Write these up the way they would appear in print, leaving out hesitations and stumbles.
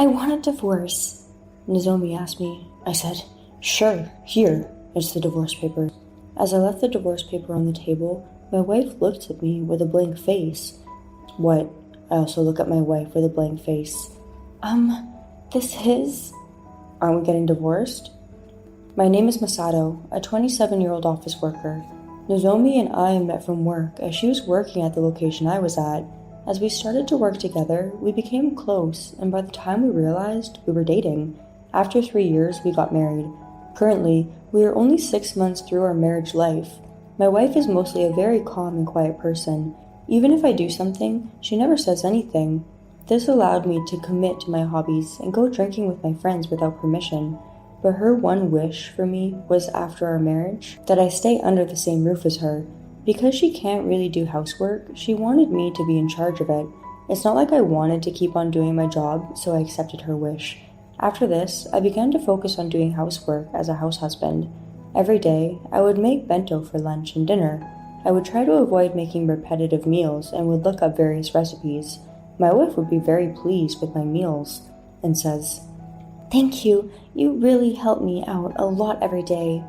I want a divorce, Nozomi asked me. I said, "Sure, here, it's the divorce papers." As I left the divorce paper on the table, my wife looked at me with a blank face. What? I also look at my wife with a blank face. This is... Aren't we getting divorced? My name is Masato, a 27-year-old office worker. Nozomi and I met from work as she was working at the location I was at. As we started to work together, we became close, and by the time we realized we were dating, after 3 years, we got married. Currently, we are only 6 months through our marriage life. My wife is mostly a very calm and quiet person. Even if I do something, she never says anything. This allowed me to commit to my hobbies and go drinking with my friends without permission. But her one wish for me was after our marriage that I stay under the same roof as her. Because she can't really do housework, she wanted me to be in charge of it. It's not like I wanted to keep on doing my job, so I accepted her wish. After this, I began to focus on doing housework as a house husband. Every day, I would make bento for lunch and dinner. I would try to avoid making repetitive meals and would look up various recipes. My wife would be very pleased with my meals and says, "Thank you, you really help me out a lot every day."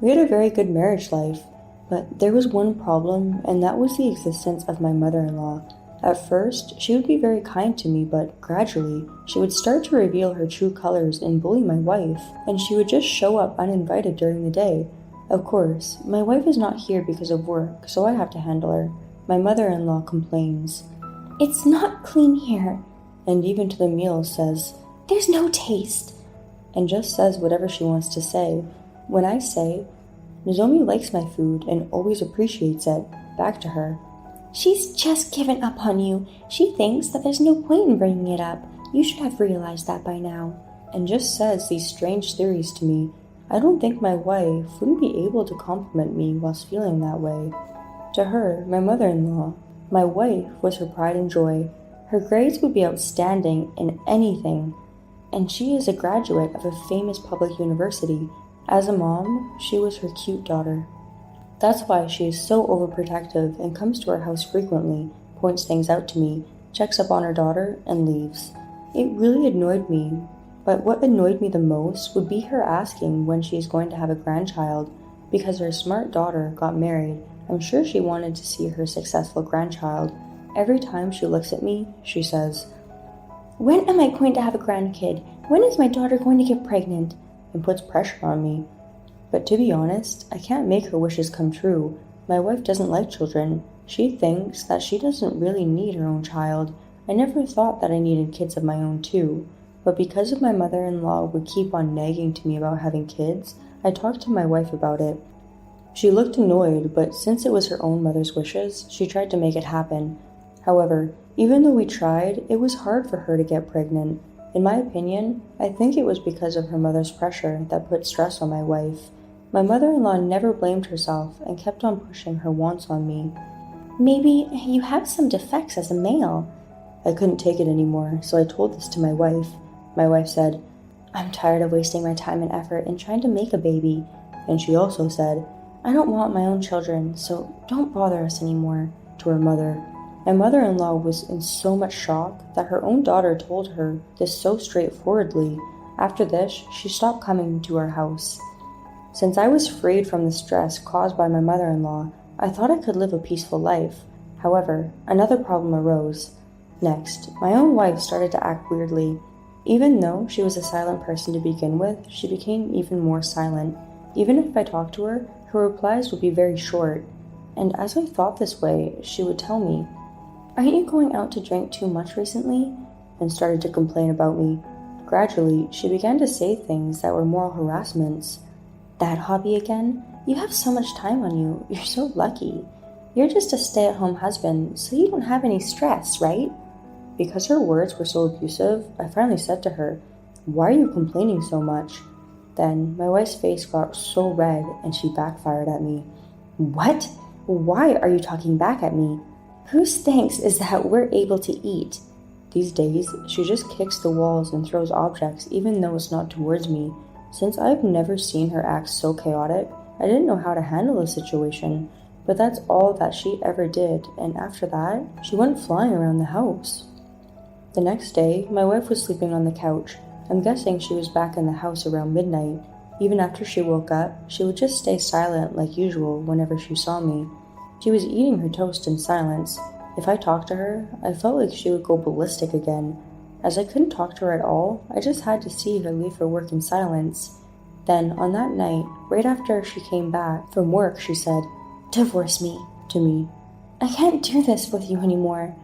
We had a very good marriage life, but there was one problem, and that was the existence of my mother-in-law. At first, she would be very kind to me, but gradually, she would start to reveal her true colors and bully my wife, and she would just show up uninvited during the day. Of course, my wife is not here because of work, so I have to handle her. My mother-in-law complains, "It's not clean here," and even to the meals says, "There's no taste," and just says whatever she wants to say. When I say, "Nozomi likes my food and always appreciates it," back to her, "She's just given up on you. She thinks that there's no point in bringing it up. You should have realized that by now," and just says these strange theories to me. I don't think my wife wouldn't be able to compliment me whilst feeling that way. To her, my mother-in-law, my wife was her pride and joy. Her grades would be outstanding in anything, and she is a graduate of a famous public university. As a mom, she was her cute daughter. That's why she is so overprotective and comes to our house frequently, points things out to me, checks up on her daughter, and leaves. It really annoyed me, but what annoyed me the most would be her asking when she is going to have a grandchild. Because her smart daughter got married, I'm sure she wanted to see her successful grandchild. Every time she looks at me, she says, "When am I going to have a grandkid? When is my daughter going to get pregnant?" and puts pressure on me. But to be honest, I can't make her wishes come true. My wife doesn't like children. She thinks that she doesn't really need her own child. I never thought that I needed kids of my own too. But because of my mother-in-law would keep on nagging to me about having kids, I talked to my wife about it. She looked annoyed, but since it was her own mother's wishes, she tried to make it happen. However, even though we tried, it was hard for her to get pregnant. In my opinion, I think it was because of her mother's pressure that put stress on my wife. My mother-in-law never blamed herself and kept on pushing her wants on me. "Maybe you have some defects as a male." I couldn't take it anymore, so I told this to my wife. My wife said, "I'm tired of wasting my time and effort in trying to make a baby." And she also said, "I don't want my own children, so don't bother us anymore," to her mother. My mother-in-law was in so much shock that her own daughter told her this so straightforwardly. After this, she stopped coming to our house. Since I was freed from the stress caused by my mother-in-law, I thought I could live a peaceful life. However, another problem arose. Next, my own wife started to act weirdly. Even though she was a silent person to begin with, she became even more silent. Even if I talked to her, her replies would be very short. And as I thought this way, she would tell me, "Aren't you going out to drink too much recently?" and started to complain about me. Gradually, she began to say things that were moral harassments. "That hobby again? You have so much time on you. You're so lucky. You're just a stay-at-home husband, so you don't have any stress, right?" Because her words were so abusive, I finally said to her, "Why are you complaining so much?" Then my wife's face got so red and she backfired at me. "What? Why are you talking back at me? Whose thanks is that we're able to eat?" These days, she just kicks the walls and throws objects even though it's not towards me. Since I've never seen her act so chaotic, I didn't know how to handle the situation. But that's all that she ever did, and after that, she went flying around the house. The next day, my wife was sleeping on the couch. I'm guessing she was back in the house around midnight. Even after she woke up, she would just stay silent like usual whenever she saw me. She was eating her toast in silence. If I talked to her, I felt like she would go ballistic again. As I couldn't talk to her at all, I just had to see her leave her work in silence. Then, on that night, right after she came back from work, she said, "Divorce me," to me. "I can't do this with you anymore."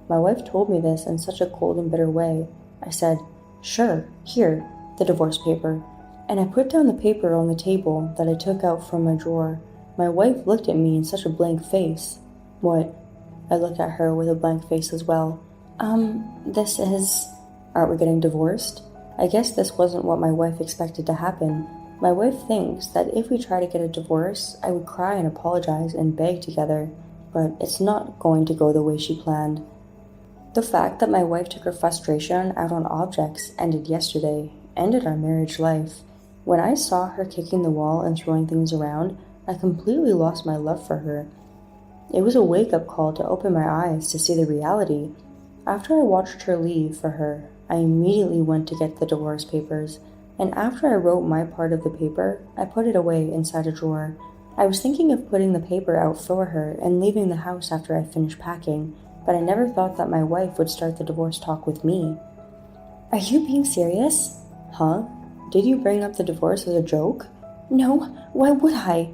My wife told me this in such a cold and bitter way. I said, "Sure, here, the divorce paper." And I put down the paper on the table that I took out from my drawer. My wife looked at me in such a blank face. "What?" I looked at her with a blank face as well. This is... Aren't we getting divorced? I guess this wasn't what my wife expected to happen. My wife thinks that if we try to get a divorce, I would cry and apologize and beg together. But it's not going to go the way she planned. The fact that my wife took her frustration out on objects ended our marriage life. When I saw her kicking the wall and throwing things around, I completely lost my love for her. It was a wake-up call to open my eyes to see the reality. After I watched her leave for her, I immediately went to get the divorce papers, and after I wrote my part of the paper, I put it away inside a drawer. I was thinking of putting the paper out for her and leaving the house after I finished packing, but I never thought that my wife would start the divorce talk with me. "Are you being serious?" "Huh? Did you bring up the divorce as a joke?" "No, why would I?"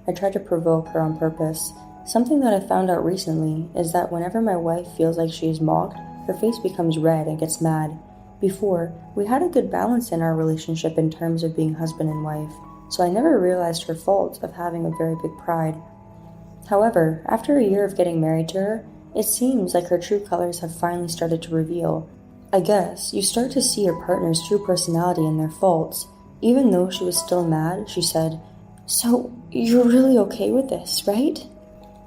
I tried to provoke her on purpose. Something that I found out recently is that whenever my wife feels like she is mocked, her face becomes red and gets mad. Before, we had a good balance in our relationship in terms of being husband and wife, so I never realized her fault of having a very big pride. However, after a year of getting married to her, it seems like her true colors have finally started to reveal. I guess you start to see your partner's true personality and their faults. Even though she was still mad, she said, "So, you're really okay with this, right?"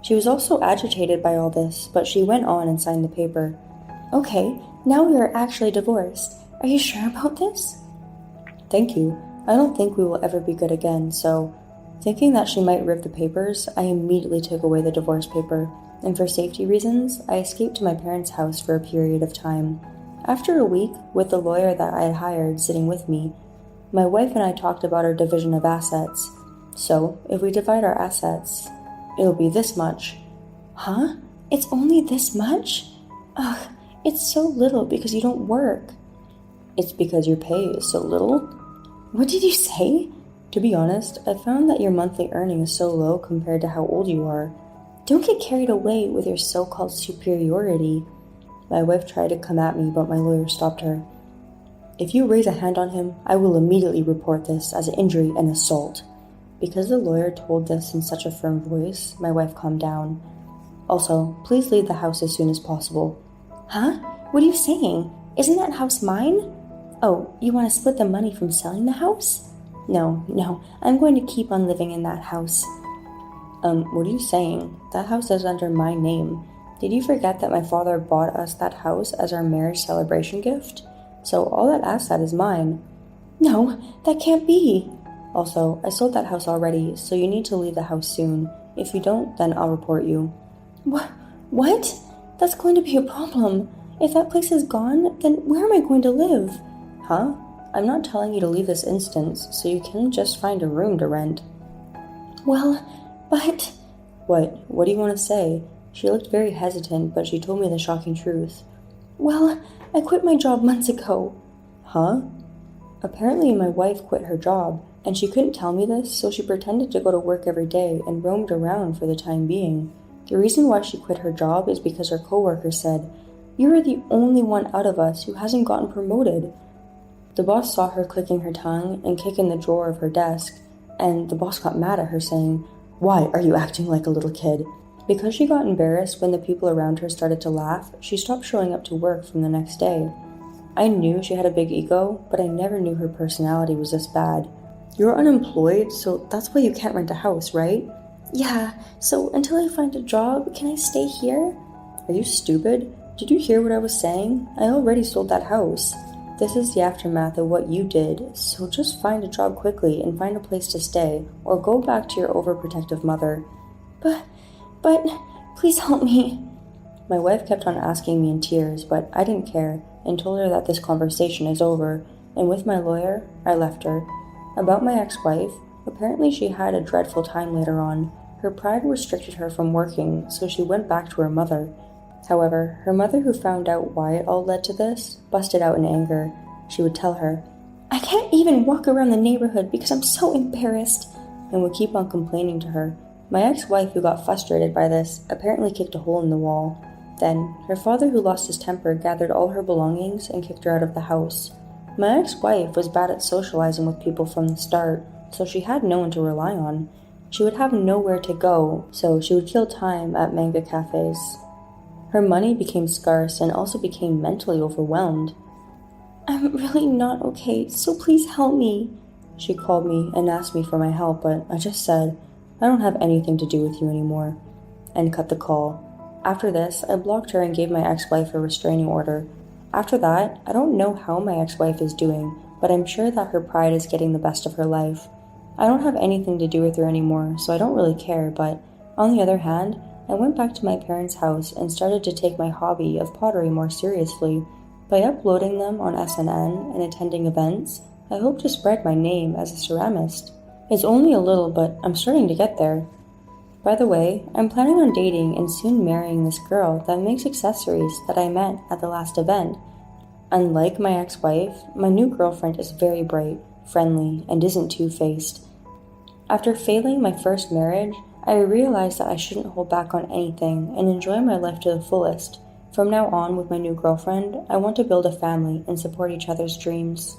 She was also agitated by all this, but she went on and signed the paper. "Okay, now we are actually divorced. Are you sure about this?" "Thank you. I don't think we will ever be good again, so..." Thinking that she might rip the papers, I immediately took away the divorce paper, and for safety reasons, I escaped to my parents' house for a period of time. After a week, with the lawyer that I had hired sitting with me, my wife and I talked about our division of assets. "So, if we divide our assets, it'll be this much." "Huh? It's only this much? Ugh, it's so little because you don't work." "It's because your pay is so little." "What did you say?" "To be honest, I found that your monthly earning is so low compared to how old you are." "Don't get carried away with your so-called superiority." My wife tried to come at me, but my lawyer stopped her. "If you raise a hand on him, I will immediately report this as injury and assault." Because the lawyer told this in such a firm voice, my wife calmed down. "Also, please leave the house as soon as possible." "Huh? What are you saying? Isn't that house mine?" "Oh, you want to split the money from selling the house?" No, I'm going to keep on living in that house." What are you saying? That house is under my name. Did you forget that my father bought us that house as our marriage celebration gift? So all that asset is mine." "No, that can't be." "Also, I sold that house already, so you need to leave the house soon. If you don't, then I'll report you." What? That's going to be a problem. If that place is gone, then where am I going to live?" "Huh? I'm not telling you to leave this instance, so you can just find a room to rent." "Well, but..." What do you want to say?" She looked very hesitant, but she told me the shocking truth. "Well, I quit my job months ago." "Huh?" Apparently my wife quit her job, and she couldn't tell me this, so she pretended to go to work every day and roamed around for the time being. The reason why she quit her job is because her coworker said, "You are the only one out of us who hasn't gotten promoted." The boss saw her clicking her tongue and kicking the drawer of her desk, and the boss got mad at her saying, "Why are you acting like a little kid?" Because she got embarrassed when the people around her started to laugh, she stopped showing up to work from the next day. I knew she had a big ego, but I never knew her personality was this bad. "You're unemployed, so that's why you can't rent a house, right?" "Yeah, so until I find a job, can I stay here?" "Are you stupid? Did you hear what I was saying? I already sold that house. This is the aftermath of what you did, so just find a job quickly and find a place to stay, or go back to your overprotective mother." But, please help me." My wife kept on asking me in tears, but I didn't care. and told her that this conversation is over, and with my lawyer, I left her. About my ex-wife, apparently she had a dreadful time later on. Her pride restricted her from working, so she went back to her mother. However, her mother, who found out why it all led to this, busted out in anger. She would tell her, "I can't even walk around the neighborhood because I'm so embarrassed," and would keep on complaining to her. My ex-wife, who got frustrated by this, apparently kicked a hole in the wall. Then, her father, who lost his temper, gathered all her belongings and kicked her out of the house. My ex-wife was bad at socializing with people from the start, so she had no one to rely on. She would have nowhere to go, so she would kill time at manga cafes. Her money became scarce and also became mentally overwhelmed. "I'm really not okay, so please help me." She called me and asked me for my help, but I just said, "I don't have anything to do with you anymore," and cut the call. After this, I blocked her and gave my ex-wife a restraining order. After that, I don't know how my ex-wife is doing, but I'm sure that her pride is getting the best of her life. I don't have anything to do with her anymore, so I don't really care, but on the other hand, I went back to my parents' house and started to take my hobby of pottery more seriously. By uploading them on SNN and attending events, I hope to spread my name as a ceramist. It's only a little, but I'm starting to get there. By the way, I'm planning on dating and soon marrying this girl that makes accessories that I met at the last event. Unlike my ex-wife, my new girlfriend is very bright, friendly, and isn't two-faced. After failing my first marriage, I realized that I shouldn't hold back on anything and enjoy my life to the fullest. From now on, with my new girlfriend, I want to build a family and support each other's dreams.